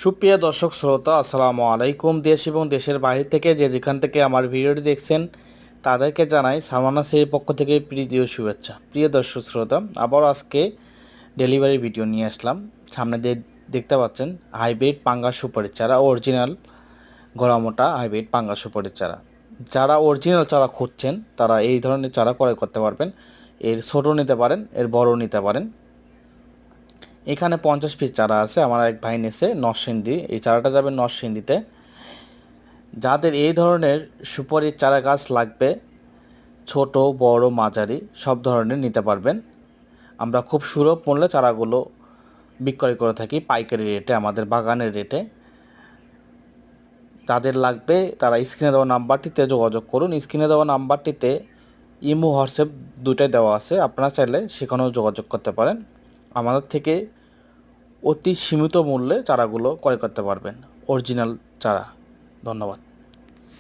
সুপ্রিয় দর্শক শ্রোতা, আসসালামু আলাইকুম। দেশ এবং দেশের বাইরে থেকে যে যেখান থেকে আমার ভিডিওটি দেখছেন তাদেরকে জানাই সালমান নাসিরের পক্ষ থেকে প্রীতীয় শুভেচ্ছা। প্রিয় দর্শক শ্রোতা, আবার আজকে ডেলিভারি ভিডিও নিয়ে আসলাম। সামনে দিয়ে দেখতে পাচ্ছেন হাইব্রিড পাঙ্গাস সুপারির চারা, অরিজিনাল গলামোটা হাইব্রিড পাঙ্গাস সুপারির চারা। যারা অরিজিনাল চারা খুঁজছেন তারা এই ধরনের চারা ক্রয় করতে পারবেন। এর ছোটো নিতে পারেন, এর বড় নিতে পারেন। এখানে 50 পিস চারা আছে, আমার এক ভাই নিছে নরসিংদী। এই চারাটা যাবে নরসিংদীতে। যাদের এই ধরনের সুপারির চারা গাছ লাগবে, ছোট বড় মাঝারি সব ধরনের নিতে পারবেন। আমরা খুব সুলভ মূল্যে চারাগুলো বিক্রয় করে থাকি, পাইকারি রেটে, আমাদের বাগানের রেটে। যাদের লাগবে তারা স্ক্রিনে দেওয়া নাম্বারটিতে যোগাযোগ করুন। স্ক্রিনে দেওয়া নাম্বারটিতে ইমো হোয়াটসঅ্যাপ দুটাই দেওয়া আছে, আপনারা চাইলে সেখানেও যোগাযোগ করতে পারেন। আমাদের থেকে অতি সীমিত মূল্যে চারাগুলো ক্রয় করতে পারবেন, অরিজিনাল চারা। ধন্যবাদ।